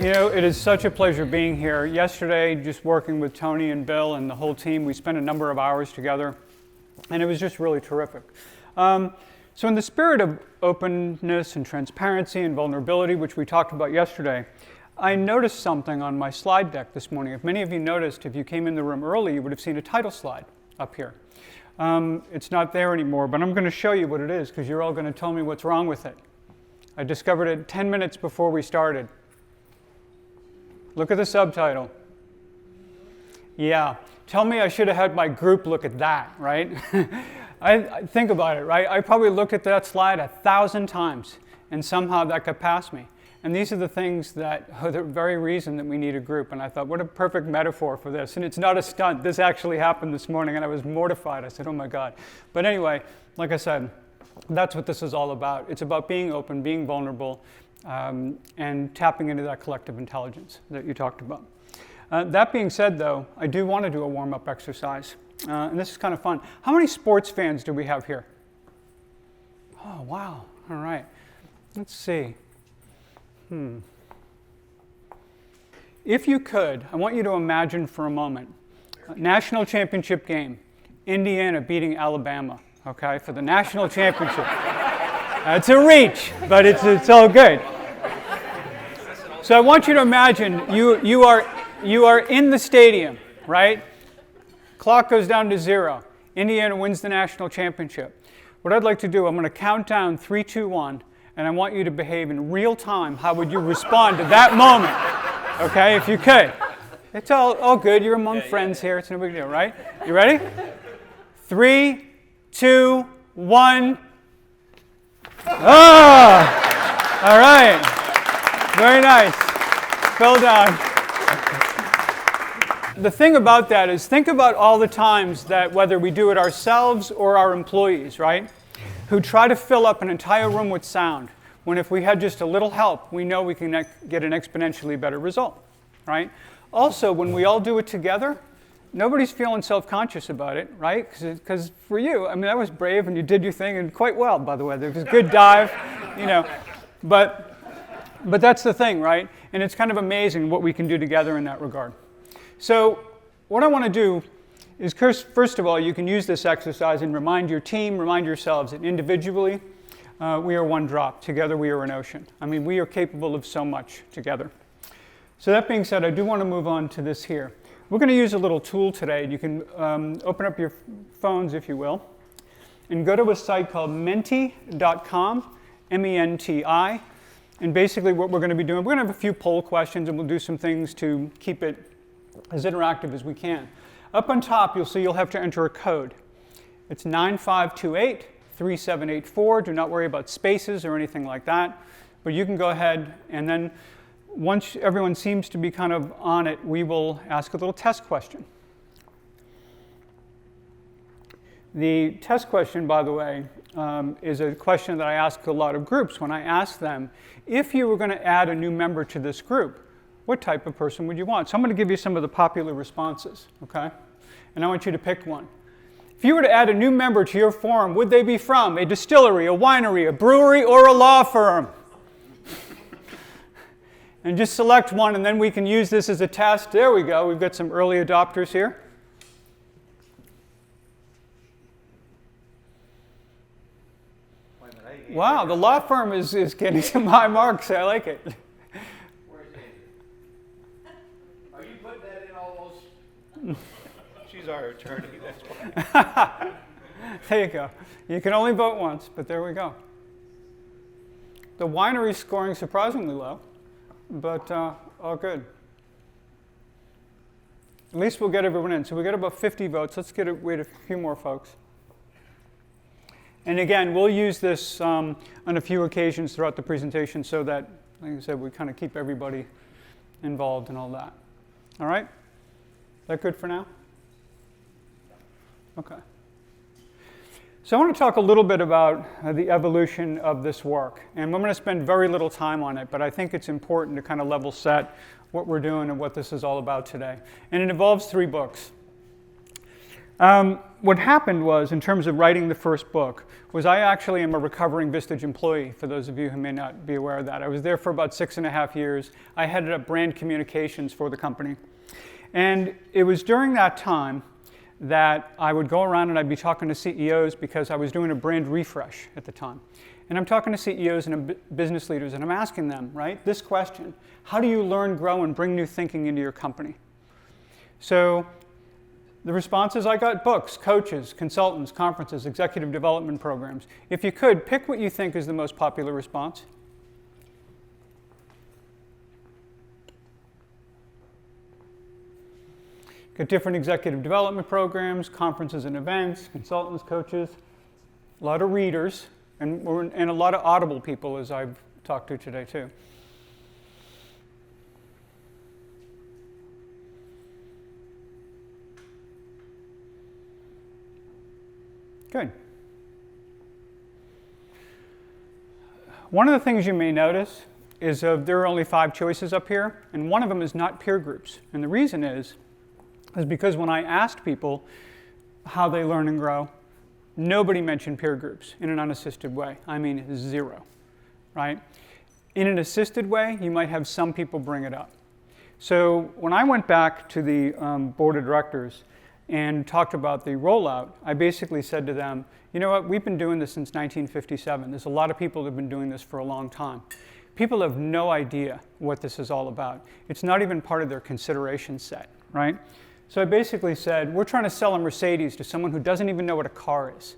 You know, it is such a pleasure being here. Yesterday, just working with Tony and Bill and the whole team, we spent a number of hours together, and it was just really terrific. So in the spirit of openness and transparency and vulnerability, which we talked about yesterday, I noticed something on my slide deck this morning. If many of you noticed, if you came in the room early, you would have seen a title slide up here. It's not there anymore, but I'm going to show you what it is because you're all going to tell me what's wrong with it. I discovered it 10 minutes before we started. Look at the subtitle. Yeah, tell me I should have had my group look at that, right? I think about it, right? I probably looked at that slide 1,000 times, and somehow that got past me. And these are the things that are the very reason that we need a group. And I thought, what a perfect metaphor for this. And it's not a stunt. This actually happened this morning, and I was mortified. I said, oh my God. But anyway, like I said, that's what this is all about. It's about being open, being vulnerable, and tapping into that collective intelligence that you talked about. That being said, though, I do want to do a warm-up exercise. And this is kind of fun. How many sports fans do we have here? Oh, wow. All right. Let's see. If you could, I want you to imagine for a moment, a national championship game, Indiana beating Alabama, okay, for the national championship. It's a reach, but it's all good. So I want you to imagine you are in the stadium, right? Clock goes down to 0. Indiana wins the national championship. What I'd like to do, I'm going to count down 3, 2, 1, and I want you to behave in real time. How would you respond to that moment? Okay, if you could. It's all good. You're among friends here. It's no big deal, right? You ready? 3, 2, 1. Ah! All right. Very nice. Well done. The thing about that is think about all the times that whether we do it ourselves or our employees, right, who try to fill up an entire room with sound, when if we had just a little help, we know we can get an exponentially better result, right? Also, when we all do it together, nobody's feeling self-conscious about it, right? Because for you, I mean, that was brave and you did your thing and quite well, by the way. There was a good dive, you know. But that's the thing, right? And it's kind of amazing what we can do together in that regard. So what I want to do is, first of all, you can use this exercise and remind your team, remind yourselves that individually, we are one drop. Together, we are an ocean. I mean, we are capable of so much together. So that being said, I do want to move on to this here. We're going to use a little tool today. You can open up your phones, if you will, and go to a site called menti.com, M-E-N-T-I. And basically what we're going to be doing, we're going to have a few poll questions, and we'll do some things to keep it as interactive as we can. Up on top, you'll see you'll have to enter a code. It's 9528-3784. Do not worry about spaces or anything like that. But you can go ahead, and then once everyone seems to be kind of on it, we will ask a little test question. The test question, by the way, is a question that I ask a lot of groups. When I ask them, if you were going to add a new member to this group, what type of person would you want? So I'm going to give you some of the popular responses, okay? And I want you to pick one. If you were to add a new member to your forum, would they be from a distillery, a winery, a brewery, or a law firm? And just select one, and then we can use this as a test. There we go. We've got some early adopters here. Wow, the law firm is getting some high marks. I like it. Are you putting that in all those? She's our attorney, that's why. There you go. You can only vote once, but there we go. The winery's scoring surprisingly low, but all good. At least we'll get everyone in. So we got about 50 votes. Let's wait a few more folks. And again, we'll use this on a few occasions throughout the presentation so that, like I said, we kind of keep everybody involved and all that. All right? Is that good for now? Okay. So I want to talk a little bit about the evolution of this work. And I'm going to spend very little time on it, but I think it's important to kind of level set what we're doing and what this is all about today. And it involves 3 books. What happened was, in terms of writing the first book, was I actually am a recovering Vistage employee, for those of you who may not be aware of that. I was there for about 6.5 years. I headed up brand communications for the company. And it was during that time that I would go around and I'd be talking to CEOs because I was doing a brand refresh at the time. And I'm talking to CEOs and business leaders, and I'm asking them, right, this question: how do you learn, grow, and bring new thinking into your company? So the responses I got: books, coaches, consultants, conferences, executive development programs. If you could, pick what you think is the most popular response. Got different executive development programs, conferences and events, consultants, coaches, a lot of readers, and a lot of Audible people, as I've talked to today too. Good. One of the things you may notice is there are only 5 choices up here, and one of them is not peer groups. And the reason is because when I asked people how they learn and grow, nobody mentioned peer groups in an unassisted way. I mean, 0, right? In an assisted way, you might have some people bring it up. So when I went back to the board of directors and talked about the rollout, I basically said to them, you know what, we've been doing this since 1957. There's a lot of people that have been doing this for a long time. People have no idea what this is all about. It's not even part of their consideration set, right? So I basically said, we're trying to sell a Mercedes to someone who doesn't even know what a car is.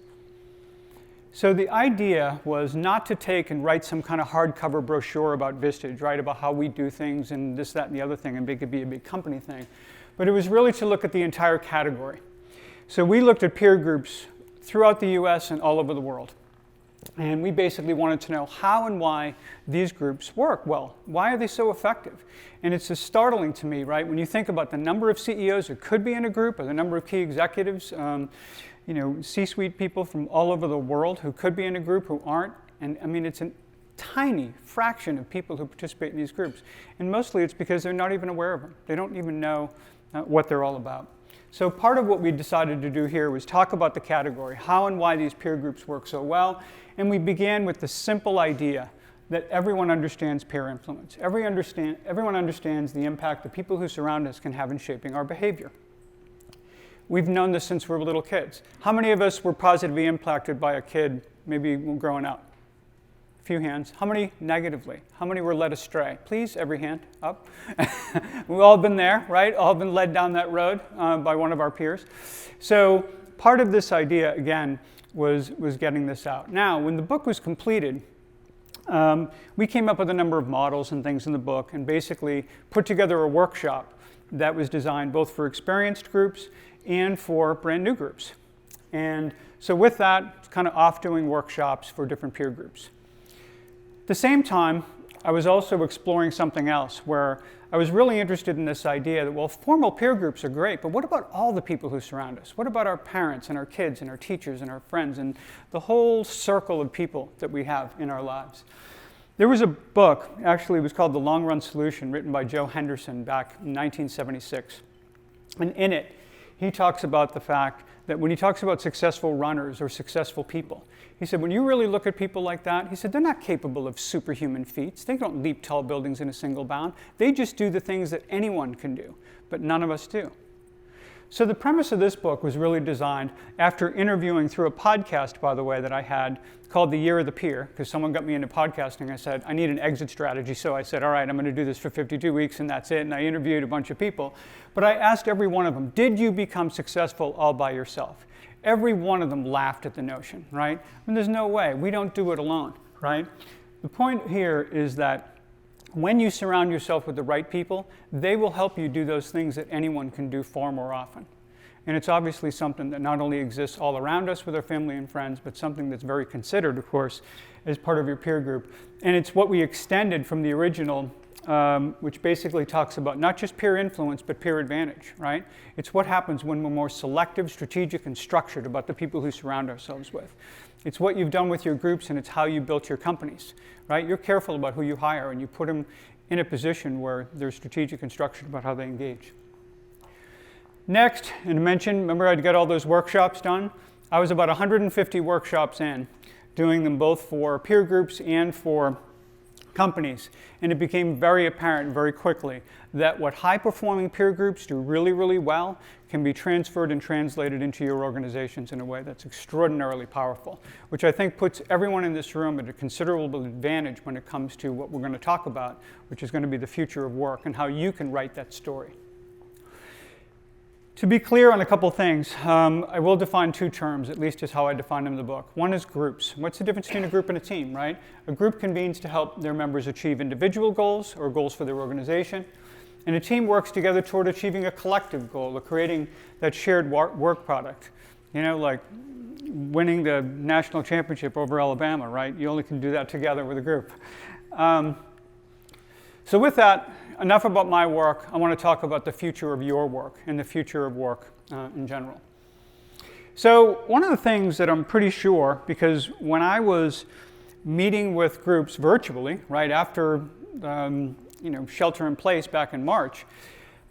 So the idea was not to take and write some kind of hardcover brochure about Vistage, right, about how we do things and this, that, and the other thing, and make it be a big company thing. But it was really to look at the entire category. So we looked at peer groups throughout the US and all over the world. And we basically wanted to know how and why these groups work well. Why are they so effective? And it's just startling to me, right, when you think about the number of CEOs who could be in a group, or the number of key executives, C-suite people from all over the world who could be in a group who aren't. And I mean, it's a tiny fraction of people who participate in these groups. And mostly it's because they're not even aware of them. They don't even know what they're all about. So part of what we decided to do here was talk about the category, how and why these peer groups work so well. And we began with the simple idea that everyone understands peer influence. Everyone understands the impact the people who surround us can have in shaping our behavior. We've known this since we were little kids. How many of us were positively impacted by a kid, maybe growing up? A few hands. How many negatively? How many were led astray? Please, every hand up. We've all been there, right? All been led down that road by one of our peers. So part of this idea, again, was getting this out. Now, when the book was completed, we came up with a number of models and things in the book and basically put together a workshop that was designed both for experienced groups and for brand new groups. And so with that, kind of off doing workshops for different peer groups. At the same time, I was also exploring something else where I was really interested in this idea that, well, formal peer groups are great, but what about all the people who surround us? What about our parents and our kids and our teachers and our friends and the whole circle of people that we have in our lives? There was a book, actually it was called The Long Run Solution, written by Joe Henderson back in 1976. And in it, he talks about the fact that when he talks about successful runners or successful people, he said, when you really look at people like that, he said, they're not capable of superhuman feats. They don't leap tall buildings in a single bound. They just do the things that anyone can do, but none of us do. So the premise of this book was really designed after interviewing through a podcast, by the way, that I had called The Year of the Peer, because someone got me into podcasting. I said, I need an exit strategy. So I said, all right, I'm going to do this for 52 weeks, and that's it. And I interviewed a bunch of people. But I asked every one of them, did you become successful all by yourself? Every one of them laughed at the notion, right? And there's no way. We don't do it alone, right? The point here is that when you surround yourself with the right people, they will help you do those things that anyone can do far more often. And it's obviously something that not only exists all around us with our family and friends, but something that's very considered, of course, as part of your peer group. And it's what we extended from the original, which basically talks about not just peer influence, but peer advantage, right? It's what happens when we're more selective, strategic, and structured about the people who surround ourselves with. It's what you've done with your groups, and it's how you built your companies, right? You're careful about who you hire, and you put them in a position where they're strategic and structured about how they engage. Next, and to mention, remember I'd got all those workshops done? I was about 150 workshops in, doing them both for peer groups and for companies. And it became very apparent very quickly that what high-performing peer groups do really, really well can be transferred and translated into your organizations in a way that's extraordinarily powerful, which I think puts everyone in this room at a considerable advantage when it comes to what we're going to talk about, which is going to be the future of work and how you can write that story. To be clear on a couple things, I will define two terms, at least is how I define them in the book. One is groups. What's the difference between a group and a team, right? A group convenes to help their members achieve individual goals or goals for their organization. And a team works together toward achieving a collective goal or creating that shared work product. You know, like winning the national championship over Alabama, right? You only can do that together with a group. So with that, enough about my work. I want to talk about the future of your work and the future of work in general. So one of the things that I'm pretty sure, because when I was meeting with groups virtually, right after shelter in place back in March,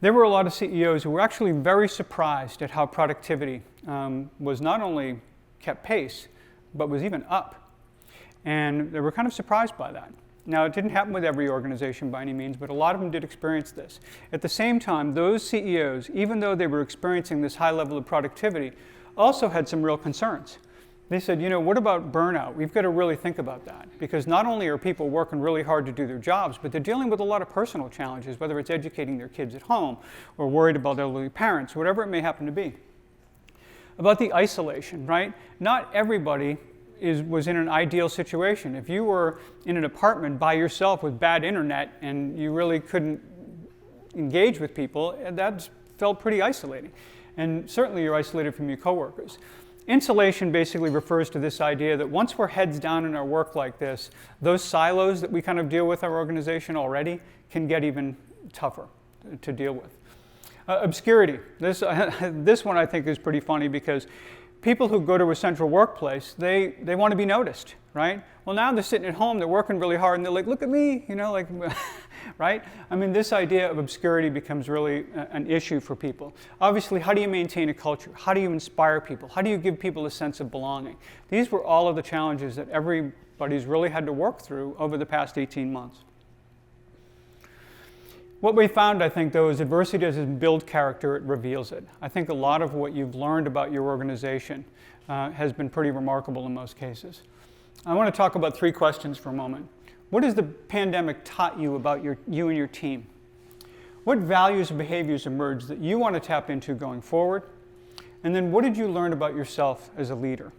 there were a lot of CEOs who were actually very surprised at how productivity was not only kept pace, but was even up. And they were kind of surprised by that. Now, it didn't happen with every organization by any means, but a lot of them did experience this. At the same time, those CEOs, even though they were experiencing this high level of productivity, also had some real concerns. They said, you know, what about burnout? We've got to really think about that, because not only are people working really hard to do their jobs, but they're dealing with a lot of personal challenges, whether it's educating their kids at home or worried about elderly parents, whatever it may happen to be. About the isolation, right? Not everybody was in an ideal situation. If you were in an apartment by yourself with bad internet and you really couldn't engage with people, that felt pretty isolating. And certainly you're isolated from your coworkers. Insulation basically refers to this idea that once we're heads down in our work like this, those silos that we kind of deal with our organization already can get even tougher to deal with. Obscurity. This one I think is pretty funny, because people who go to a central workplace, they want to be noticed, right? Well, now they're sitting at home, they're working really hard, and they're like, look at me, you know, like, right? I mean, this idea of obscurity becomes really an issue for people. Obviously, how do you maintain a culture? How do you inspire people? How do you give people a sense of belonging? These were all of the challenges that everybody's really had to work through over the past 18 months. What we found, I think, though, is adversity doesn't build character, it reveals it. I think a lot of what you've learned about your organization has been pretty remarkable in most cases. I want to talk about three questions for a moment. What has the pandemic taught you about you and your team? What values and behaviors emerged that you want to tap into going forward? And then what did you learn about yourself as a leader?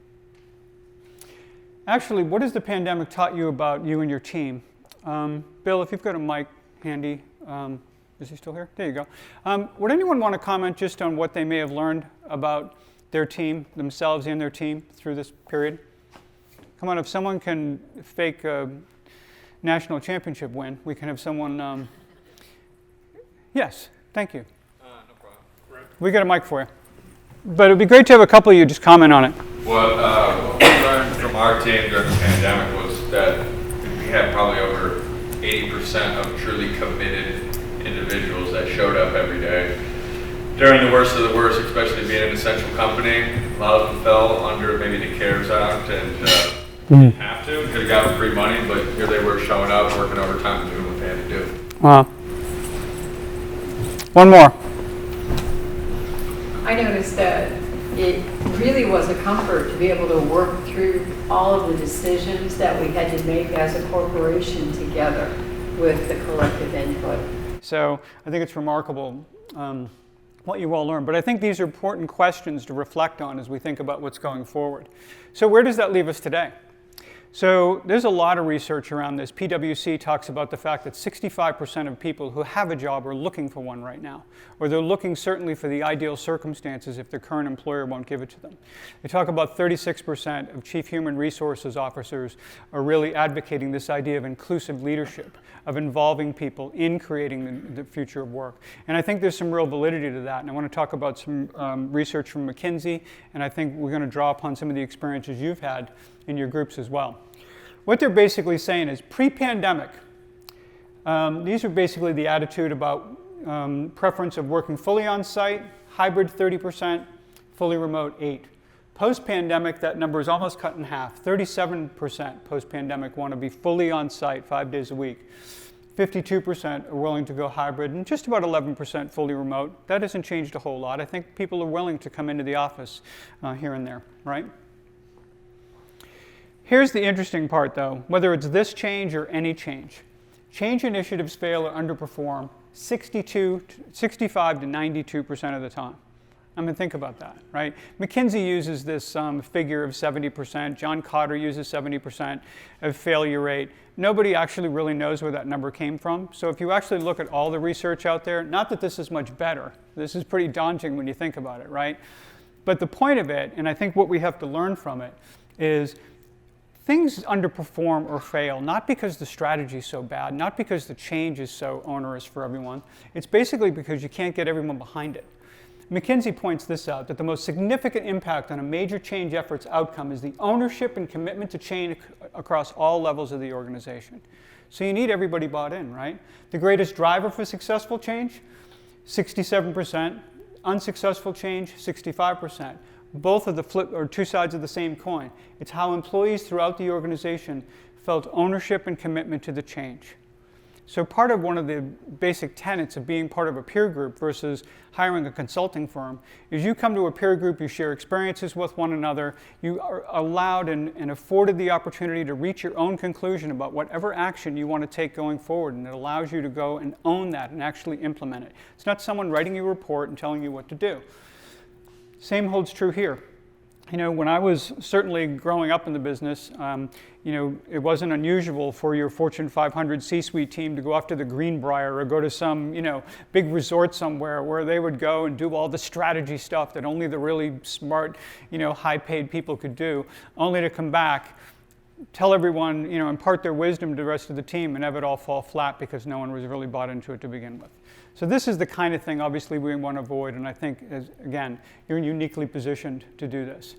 Actually, what has the pandemic taught you about you and your team? Bill, if you've got a mic handy. Is he still here? There you go. Would anyone want to comment just on what they may have learned about their team, themselves and their team through this period? Come on, if someone can fake a national championship win, we can have someone. Yes, thank you. No problem. We got a mic for you. But it would be great to have a couple of you just comment on it. What we learned from our team during the pandemic was that we had probably over 80% of truly committed individuals that showed up every day. During the worst of the worst, especially being an essential company, a lot of them fell under maybe the CARES Act and didn't have to. Could have gotten free money, but here they were showing up, working overtime, and doing what they had to do. Wow. One more. I noticed that it really was a comfort to be able to work through all of the decisions that we had to make as a corporation together with the collective input. So I think it's remarkable what you all learned. But I think these are important questions to reflect on as we think about what's going forward. So where does that leave us today? So there's a lot of research around this. PwC talks about the fact that 65% of people who have a job are looking for one right now, or they're looking certainly for the ideal circumstances if their current employer won't give it to them. They talk about 36% of chief human resources officers are really advocating this idea of inclusive leadership, of involving people in creating the future of work. And I think there's some real validity to that. And I want to talk about some research from McKinsey, and I think we're going to draw upon some of the experiences you've had in your groups as well. What they're basically saying is pre-pandemic, these are basically the attitude about preference of working fully on site, hybrid 30%, fully remote 8%. Post-pandemic, that number is almost cut in half. 37% post-pandemic want to be fully on site 5 days a week. 52% are willing to go hybrid, and just about 11% fully remote. That hasn't changed a whole lot. I think people are willing to come into the office here and there, right? Here's the interesting part, though. Whether it's this change or any change, change initiatives fail or underperform 65 to 92% of the time. I mean, think about that, right? McKinsey uses this figure of 70%. John Cotter uses 70% of failure rate. Nobody actually really knows where that number came from. So if you actually look at all the research out there, not that this is much better. This is pretty daunting when you think about it, right? But the point of it, and I think what we have to learn from it, is things underperform or fail, not because the strategy is so bad, not because the change is so onerous for everyone. It's basically because you can't get everyone behind it. McKinsey points this out, that the most significant impact on a major change effort's outcome is the ownership and commitment to change across all levels of the organization. So you need everybody bought in, right? The greatest driver for successful change, 67%. Unsuccessful change, 65%. Both of the flip or two sides of the same coin. It's how employees throughout the organization felt ownership and commitment to the change. So part of one of the basic tenets of being part of a peer group versus hiring a consulting firm is you come to a peer group, you share experiences with one another, you are allowed and afforded the opportunity to reach your own conclusion about whatever action you want to take going forward, and it allows you to go and own that and actually implement it. It's not someone writing you a report and telling you what to do. Same holds true here. You know, when I was certainly growing up in the business, you know, it wasn't unusual for your Fortune 500 C-suite team to go off to the Greenbrier or go to some, you know, big resort somewhere where they would go and do all the strategy stuff that only the really smart, you know, high-paid people could do, only to come back, tell everyone, you know, impart their wisdom to the rest of the team and have it all fall flat because no one was really bought into it to begin with. So this is the kind of thing, obviously, we want to avoid, and I think, again, you're uniquely positioned to do this.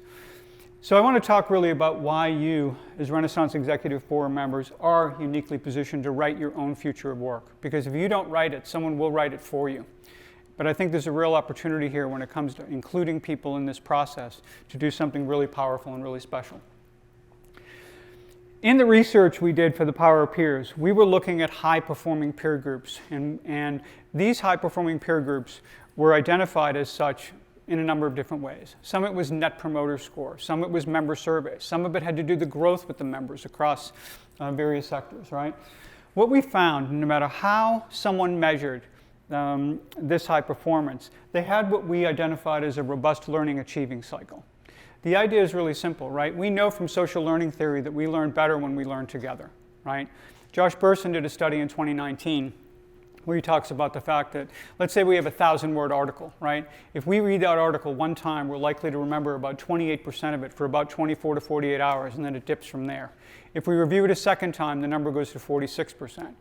So I want to talk really about why you, as Renaissance Executive Forum members, are uniquely positioned to write your own future of work. Because if you don't write it, someone will write it for you. But I think there's a real opportunity here when it comes to including people in this process to do something really powerful and really special. In the research we did for the Power of Peers, we were looking at high-performing peer groups, and these high-performing peer groups were identified as such in a number of different ways. Some of it was Net Promoter Score, some of it was member surveys, some of it had to do the growth with the members across various sectors, right? What we found, no matter how someone measured this high performance, they had what we identified as a robust learning achieving cycle. The idea is really simple, right? We know from social learning theory that we learn better when we learn together, right? Josh Bersin did a study in 2019 where he talks about the fact that, let's say we have a 1,000-word article, right? If we read that article one time, we're likely to remember about 28% of it for about 24 to 48 hours, and then it dips from there. If we review it a second time, the number goes to 46%.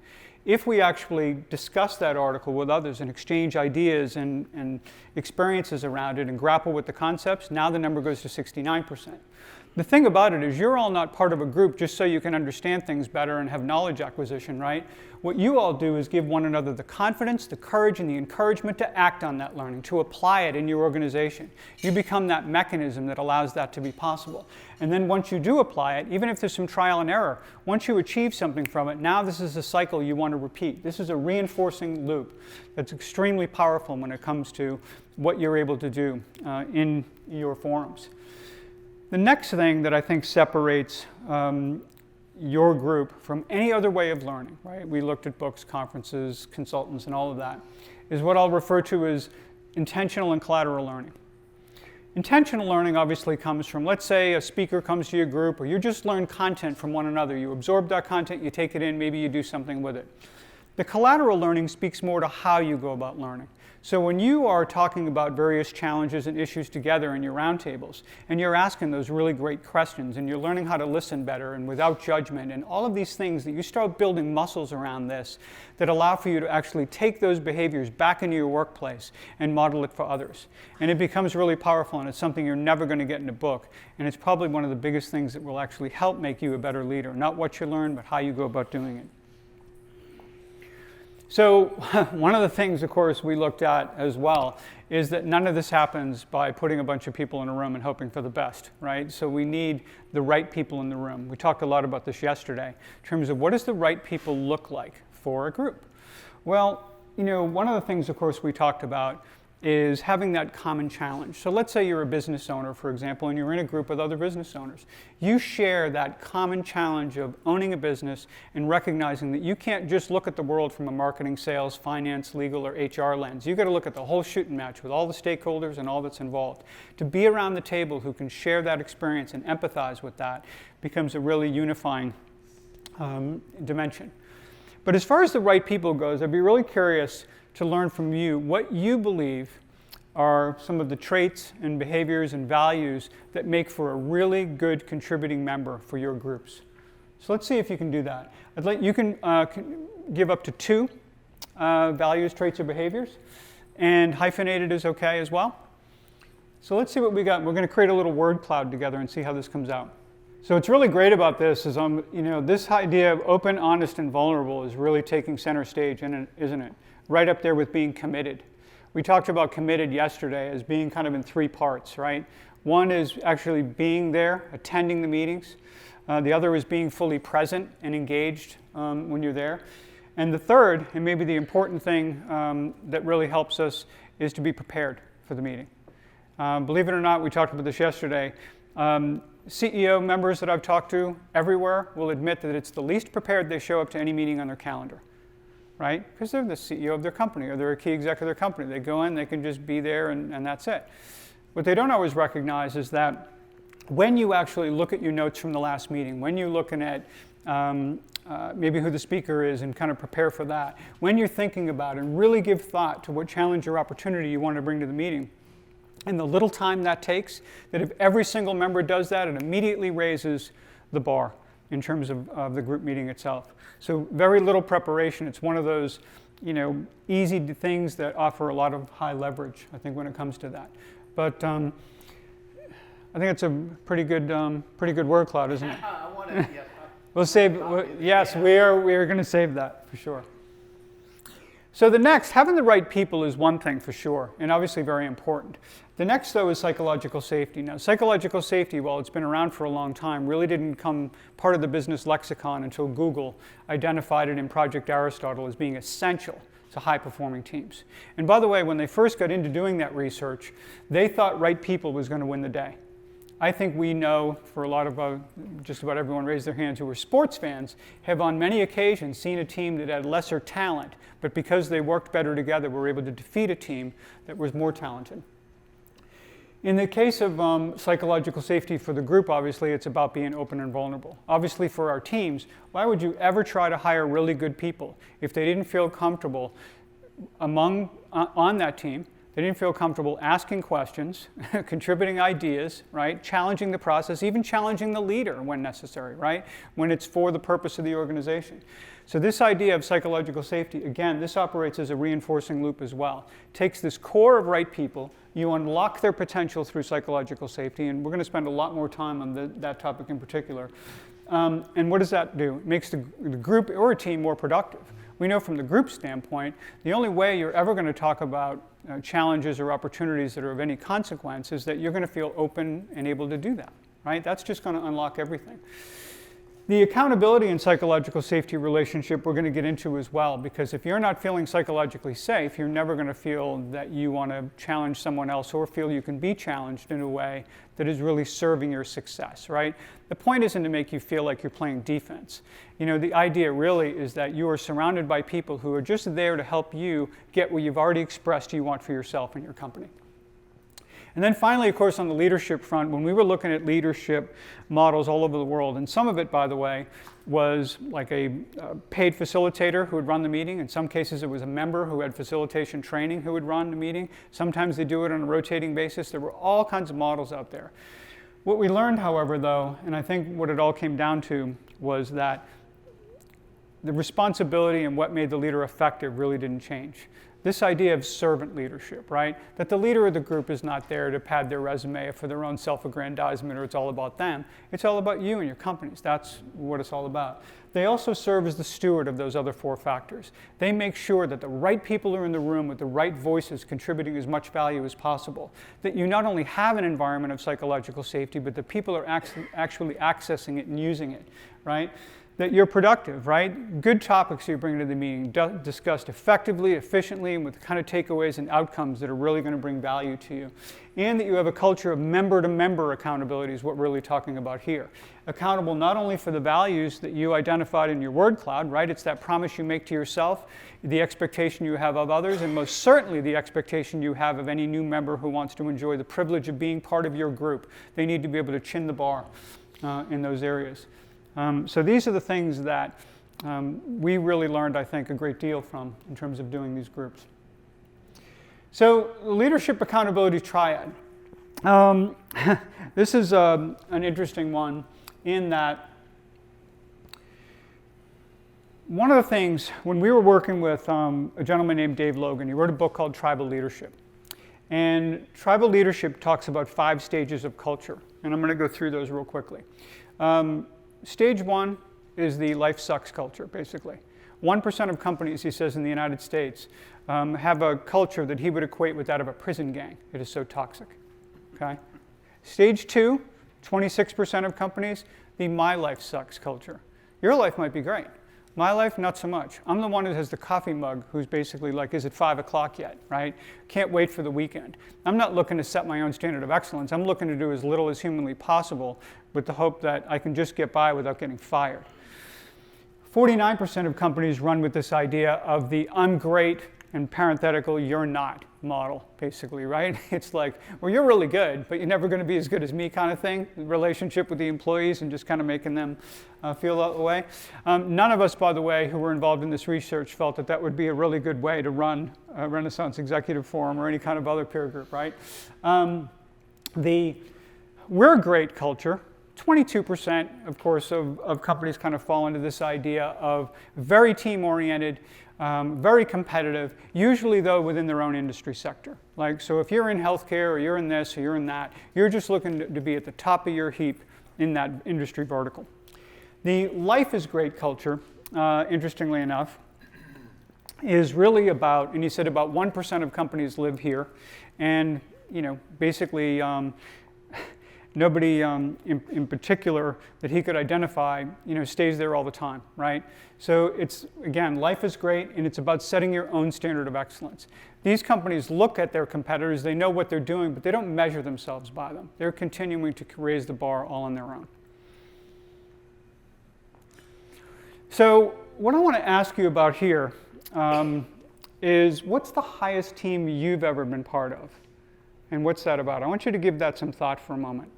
If we actually discuss that article with others and exchange ideas and experiences around it and grapple with the concepts, now the number goes to 69%. The thing about it is you're all not part of a group just so you can understand things better and have knowledge acquisition, right? What you all do is give one another the confidence, the courage, and the encouragement to act on that learning, to apply it in your organization. You become that mechanism that allows that to be possible. And then once you do apply it, even if there's some trial and error, once you achieve something from it, now this is a cycle you want to repeat. This is a reinforcing loop that's extremely powerful when it comes to what you're able to do in your forums. The next thing that I think separates your group from any other way of learning, right? We looked at books, conferences, consultants, and all of that, is what I'll refer to as intentional and collateral learning. Intentional learning obviously comes from, let's say a speaker comes to your group, or you just learn content from one another. You absorb that content, you take it in, maybe you do something with it. The collateral learning speaks more to how you go about learning. So when you are talking about various challenges and issues together in your roundtables, and you're asking those really great questions, and you're learning how to listen better and without judgment, and all of these things, that you start building muscles around this that allow for you to actually take those behaviors back into your workplace and model it for others. And it becomes really powerful, and it's something you're never going to get in a book. And it's probably one of the biggest things that will actually help make you a better leader. Not what you learn, but how you go about doing it. So one of the things, of course, we looked at as well is that none of this happens by putting a bunch of people in a room and hoping for the best, right? So we need the right people in the room. We talked a lot about this yesterday in terms of what does the right people look like for a group? Well, one of the things, of course, we talked about is having that common challenge. So let's say you're a business owner, for example, and you're in a group with other business owners. You share that common challenge of owning a business and recognizing that you can't just look at the world from a marketing, sales, finance, legal, or HR lens. You've got to look at the whole shooting match with all the stakeholders and all that's involved. To be around the table who can share that experience and empathize with that becomes a really unifying dimension. But as far as the right people goes, I'd be really curious to learn from you what you believe are some of the traits and behaviors and values that make for a really good contributing member for your groups. So let's see if you can do that. You can give up to 2 values, traits, or behaviors, and hyphenated is okay as well. So let's see what we got. We're going to create a little word cloud together and see how this comes out. So what's really great about this is, this idea of open, honest, and vulnerable is really taking center stage, isn't it? Right up there with being committed. We talked about committed yesterday as being kind of in 3 parts, right? One is actually being there, attending the meetings. The other is being fully present and engaged when you're there. And the third, and maybe the important thing that really helps us, is to be prepared for the meeting. Believe it or not, we talked about this yesterday. CEO members that I've talked to everywhere will admit that it's the least prepared they show up to any meeting on their calendar. Right? Because they're the CEO of their company or they're a key exec of their company. They go in, they can just be there, and that's it. What they don't always recognize is that when you actually look at your notes from the last meeting, when you're looking at maybe who the speaker is and kind of prepare for that, when you're thinking about it and really give thought to what challenge or opportunity you want to bring to the meeting, and the little time that takes, that if every single member does that, it immediately raises the bar in terms of the group meeting itself. So very little preparation. It's one of those, easy things that offer a lot of high leverage, I think, when it comes to that. But I think it's a pretty good word cloud, isn't it? I want to, yeah. We'll save. Yes, we are going to save that for sure. So the next, having the right people is one thing for sure, and obviously very important. The next, though, is psychological safety. Now, psychological safety, while it's been around for a long time, really didn't come part of the business lexicon until Google identified it in Project Aristotle as being essential to high-performing teams. And by the way, when they first got into doing that research, they thought right people was going to win the day. I think we know, for a lot of just about everyone raised their hands who are sports fans, have on many occasions seen a team that had lesser talent, but because they worked better together, were able to defeat a team that was more talented. In the case of psychological safety for the group, obviously, it's about being open and vulnerable. Obviously, for our teams, why would you ever try to hire really good people if they didn't feel comfortable on that team? They didn't feel comfortable asking questions, contributing ideas, right? Challenging the process, even challenging the leader when necessary, right? When it's for the purpose of the organization. So this idea of psychological safety, again, this operates as a reinforcing loop as well. Takes this core of right people, you unlock their potential through psychological safety, and we're going to spend a lot more time on that topic in particular. And what does that do? It makes the group or a team more productive. We know from the group standpoint, the only way you're ever going to talk about challenges or opportunities that are of any consequence is that you're going to feel open and able to do that, right? That's just going to unlock everything. The accountability and psychological safety relationship we're going to get into as well, because if you're not feeling psychologically safe, you're never going to feel that you want to challenge someone else or feel you can be challenged in a way that is really serving your success, right? The point isn't to make you feel like you're playing defense. The idea really is that you are surrounded by people who are just there to help you get what you've already expressed you want for yourself and your company. And then finally, of course, on the leadership front, when we were looking at leadership models all over the world, and some of it, by the way, was like a paid facilitator who would run the meeting. In some cases, it was a member who had facilitation training who would run the meeting. Sometimes they do it on a rotating basis. There were all kinds of models out there. What we learned, however, though, and I think what it all came down to, was that the responsibility and what made the leader effective really didn't change. this idea of servant leadership, right? That the leader of the group is not there to pad their resume for their own self-aggrandizement or it's all about them. It's all about you and your companies. That's what it's all about. They also serve as the steward of those other 4 factors. They make sure that the right people are in the room with the right voices contributing as much value as possible. That you not only have an environment of psychological safety, but that people are actually accessing it and using it, right? That you're productive, right? Good topics you bring to the meeting, discussed effectively, efficiently, and with the kind of takeaways and outcomes that are really going to bring value to you. And that you have a culture of member-to-member accountability is what we're really talking about here. Accountable not only for the values that you identified in your word cloud, right? It's that promise you make to yourself, the expectation you have of others, and most certainly the expectation you have of any new member who wants to enjoy the privilege of being part of your group. They need to be able to chin the bar in those areas. So these are the things that we really learned, I think, a great deal from in terms of doing these groups. So leadership accountability triad. This is an interesting one in that one of the things, when we were working with a gentleman named Dave Logan, he wrote a book called Tribal Leadership. And tribal leadership talks about 5 stages of culture. And I'm going to go through those real quickly. Stage 1 is the life sucks culture, basically. 1% of companies, he says, in the United States have a culture that he would equate with that of a prison gang. It is so toxic. Okay? Stage 2, 26% of companies, the my life sucks culture. Your life might be great. My life, not so much. I'm the one who has the coffee mug who's basically like, is it 5 o'clock yet, right? Can't wait for the weekend. I'm not looking to set my own standard of excellence. I'm looking to do as little as humanly possible with the hope that I can just get by without getting fired. 49% of companies run with this idea of the I'm great and parenthetical you're not model, basically, right? It's like, well, you're really good, but you're never going to be as good as me kind of thing, the relationship with the employees and just kind of making them feel that way. None of us, by the way, who were involved in this research felt that that would be a really good way to run a Renaissance Executive Forum or any kind of other peer group, right? We're a great culture. 22%, of course, of companies kind of fall into this idea of very team-oriented, very competitive, usually, though, within their own industry sector. Like, so if you're in healthcare or you're in this or you're in that, you're just looking to be at the top of your heap in that industry vertical. The life is great culture, interestingly enough, is really about, and he said about 1% of companies live here, and, you know, basically, nobody in particular that he could identify, you know, stays there all the time, right? So it's, again, life is great, and it's about setting your own standard of excellence. These companies look at their competitors, they know what they're doing, but they don't measure themselves by them. They're continuing to raise the bar all on their own. So what I want to ask you about here is what's the highest team you've ever been part of? And what's that about? I want you to give that some thought for a moment.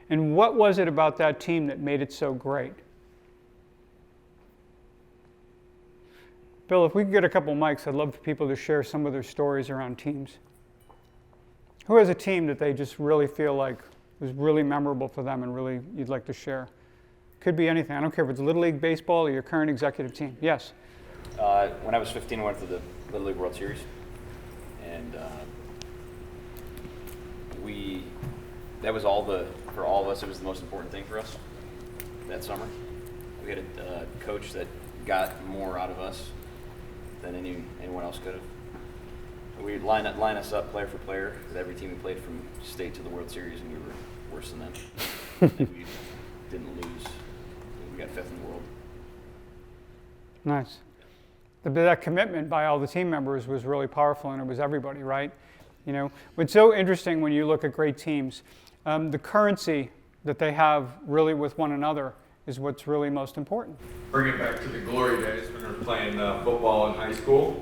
And what was it about that team that made it so great? Bill, if we could get a couple mics, I'd love for people to share some of their stories around teams. Who has a team that they just really feel like was really memorable for them and really you'd like to share? Could be anything. I don't care if it's Little League Baseball or your current executive team. Yes? When I was 15, I went to the Little League World Series. And that was for all of us, it was the most important thing for us that summer. We had a coach that got more out of us than anyone else could have. We'd line us up player for player, because every team we played from state to the World Series, and we were worse than them. And we didn't lose. We got 5th in the world. Nice. That commitment by all the team members was really powerful, and it was everybody, right? You know, what's so interesting when you look at great teams, the currency that they have really with one another is what's really most important. Bring it back to the glory days when we were playing football in high school.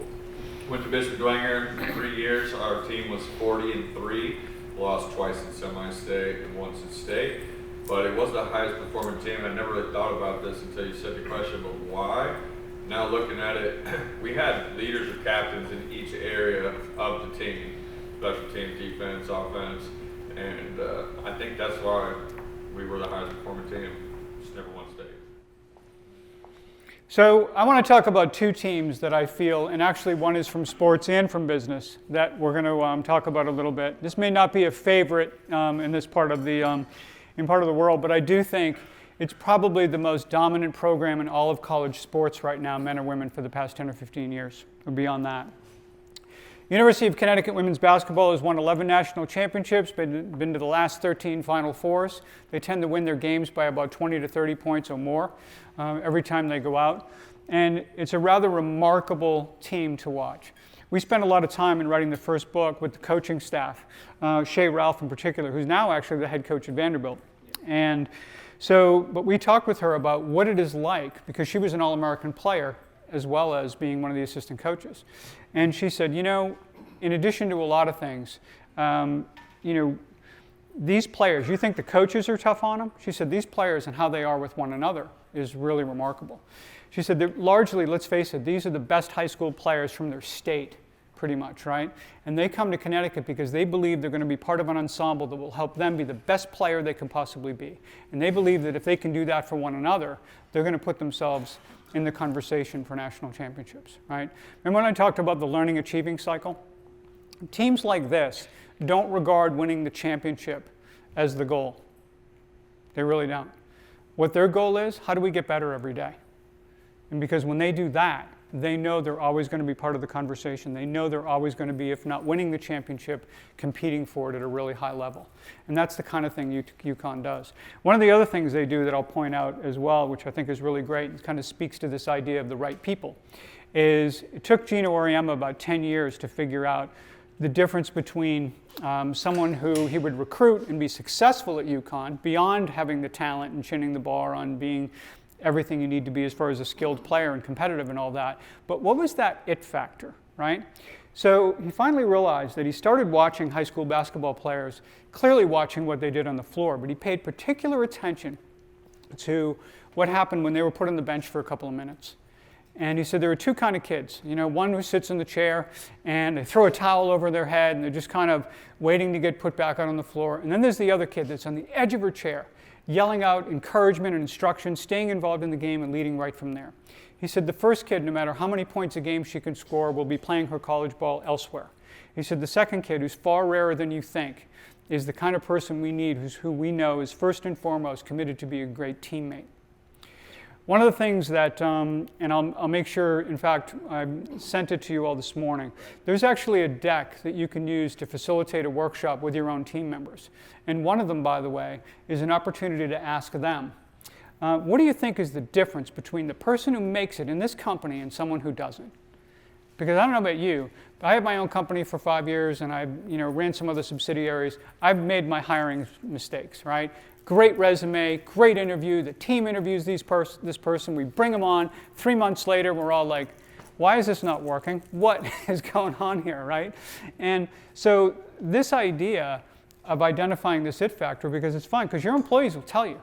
Went to Bishop Dwenger for 3 years. Our team was 40-3. Lost twice in semi-state and once in state. But it was the highest performing team. I never really thought about this until you said the question, but why? Now looking at it, we had leaders or captains in each area of the team. Special teams, defense, offense. And I think that's why we were the highest performing team. Just never won state. So I want to talk about two teams that I feel, and actually one is from sports and from business, that we're going to talk about a little bit. This may not be a favorite in this part of the world, but I do think it's probably the most dominant program in all of college sports right now, men or women, for the past 10 or 15 years, or beyond that. University of Connecticut women's basketball has won 11 national championships, been to the last 13 Final Fours. They tend to win their games by about 20 to 30 points or more every time they go out. And it's a rather remarkable team to watch. We spent a lot of time in writing the first book with the coaching staff, Shea Ralph in particular, who's now actually the head coach at Vanderbilt. And so, but we talked with her about what it is like, because she was an All-American player as well as being one of the assistant coaches. And she said, you know, in addition to a lot of things, you know, these players, you think the coaches are tough on them? She said, these players and how they are with one another is really remarkable. She said that largely, let's face it, these are the best high school players from their state, pretty much, right? And they come to Connecticut because they believe they're going to be part of an ensemble that will help them be the best player they can possibly be. And they believe that if they can do that for one another, they're going to put themselves in the conversation for national championships, right? Remember when I talked about the learning achieving cycle? Teams like this don't regard winning the championship as the goal. They really don't. What their goal is, how do we get better every day? And because when they do that, they know they're always going to be part of the conversation. They know they're always going to be, if not winning the championship, competing for it at a really high level. And that's the kind of thing UConn does. One of the other things they do that I'll point out as well, which I think is really great and kind of speaks to this idea of the right people, is it took Gino Auriemma about 10 years to figure out the difference between someone who he would recruit and be successful at UConn, beyond having the talent and chinning the bar on being everything you need to be as far as a skilled player and competitive and all that. But what was that it factor, right? So he finally realized that he started watching high school basketball players, clearly watching what they did on the floor, but he paid particular attention to what happened when they were put on the bench for a couple of minutes. And he said there are two kind of kids. You know, one who sits in the chair and they throw a towel over their head and they're just kind of waiting to get put back out on the floor. And then there's the other kid that's on the edge of her chair, yelling out encouragement and instruction, staying involved in the game and leading right from there. He said the first kid, no matter how many points a game she can score, will be playing her college ball elsewhere. He said the second kid, who's far rarer than you think, is the kind of person we need, who we know is first and foremost committed to be a great teammate. One of the things that, and I'll make sure, in fact, I sent it to you all this morning, there's actually a deck that you can use to facilitate a workshop with your own team members. And one of them, by the way, is an opportunity to ask them, what do you think is the difference between the person who makes it in this company and someone who doesn't? Because I don't know about you, but I had my own company for 5 years and I ran some other subsidiaries. I've made my hiring mistakes, right? Great resume, great interview. The team interviews this person. We bring them on. 3 months later, we're all like, why is this not working? What is going on here, right? And so this idea of identifying this it factor, because it's fun, because your employees will tell you.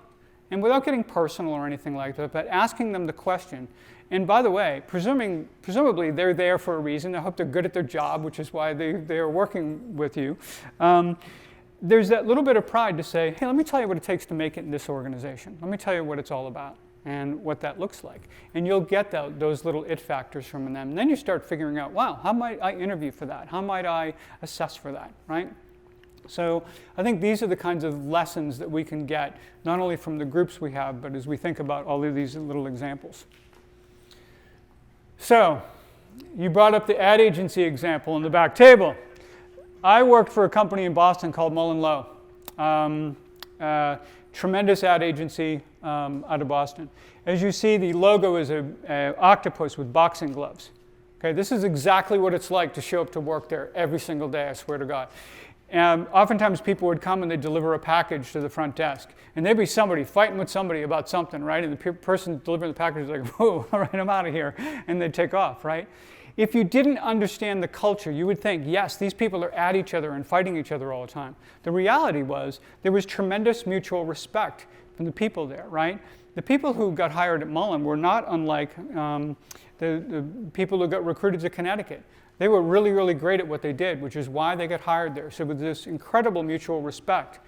And without getting personal or anything like that, but asking them the question. And by the way, presumably they're there for a reason. I hope they're good at their job, which is why they are working with you. There's that little bit of pride to say, hey, let me tell you what it takes to make it in this organization. Let me tell you what it's all about and what that looks like. And you'll get those little it factors from them. And then you start figuring out, wow, how might I interview for that? How might I assess for that, right? So I think these are the kinds of lessons that we can get, not only from the groups we have, but as we think about all of these little examples. So you brought up the ad agency example on the back table. I worked for a company in Boston called Mullen Lowe, tremendous ad agency out of Boston. As you see, the logo is an octopus with boxing gloves. Okay, this is exactly what it's like to show up to work there every single day, I swear to God. Oftentimes people would come and they'd deliver a package to the front desk. And there'd be somebody fighting with somebody about something, right? And the person delivering the package is like, whoa, all right, I'm out of here. And they'd take off, right? If you didn't understand the culture, you would think, yes, these people are at each other and fighting each other all the time. The reality was there was tremendous mutual respect from the people there, right? The people who got hired at Mullen were not unlike the people who got recruited to Connecticut. They were really, really great at what they did, which is why they got hired there. So with this incredible mutual respect,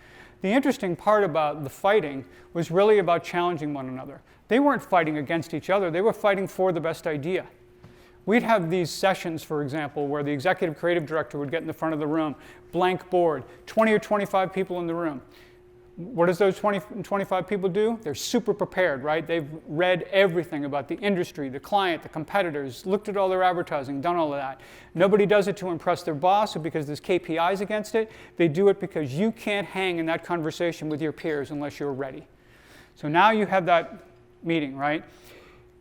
The interesting part about the fighting was really about challenging one another. They weren't fighting against each other, they were fighting for the best idea. We'd have these sessions, for example, where the executive creative director would get in the front of the room, blank board, 20 or 25 people in the room. What does those 25 people do? They're super prepared, right? They've read everything about the industry, the client, the competitors, looked at all their advertising, done all of that. Nobody does it to impress their boss or because there's KPIs against it. They do it because you can't hang in that conversation with your peers unless you're ready. So now you have that meeting, right?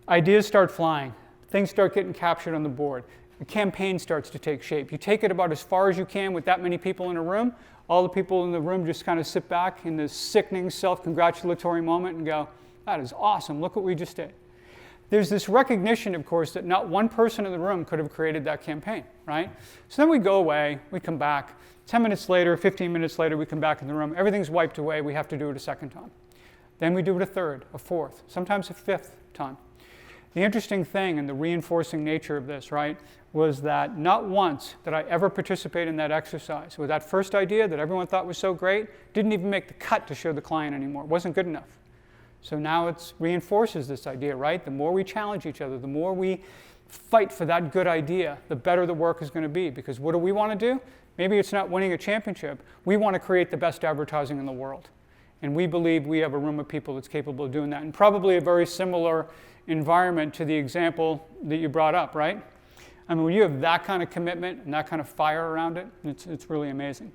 Ideas start flying. Things start getting captured on the board. The campaign starts to take shape. You take it about as far as you can with that many people in a room. All the people in the room just kind of sit back in this sickening self-congratulatory moment and go, that is awesome, look what we just did. There's this recognition, of course, that not one person in the room could have created that campaign, right? So then we go away, we come back. 10 minutes later, 15 minutes later, we come back in the room. Everything's wiped away. We have to do it a second time. Then we do it a third, a fourth, sometimes a fifth time. The interesting thing and the reinforcing nature of this, right, was that not once did I ever participate in that exercise with that first idea that everyone thought was so great, didn't even make the cut to show the client anymore. It wasn't good enough. So now it reinforces this idea, right? The more we challenge each other, the more we fight for that good idea, the better the work is going to be. Because what do we want to do? Maybe it's not winning a championship. We want to create the best advertising in the world. And we believe we have a room of people that's capable of doing that. And probably a very similar environment to the example that you brought up, right? I mean, when you have that kind of commitment and that kind of fire around it, it's really amazing.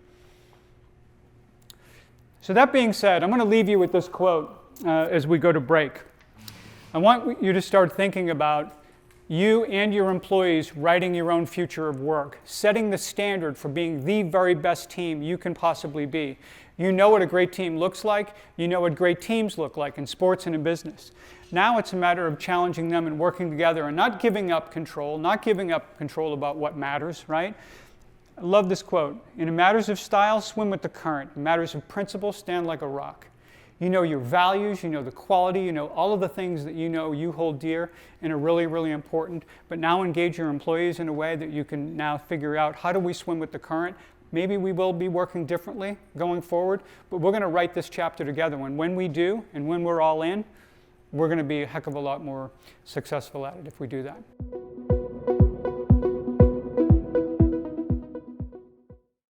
So that being said, I'm going to leave you with this quote as we go to break. I want you to start thinking about you and your employees writing your own future of work, setting the standard for being the very best team you can possibly be. You know what a great team looks like. You know what great teams look like in sports and in business. Now it's a matter of challenging them and working together and not giving up control about what matters, right? I love this quote. In matters of style, swim with the current. In matters of principle, stand like a rock. You know your values, you know the quality, you know all of the things that you know you hold dear and are really, really important. But now engage your employees in a way that you can now figure out how do we swim with the current. Maybe we will be working differently going forward, but we're going to write this chapter together. And when we do, and when we're all in, we're going to be a heck of a lot more successful at it if we do that.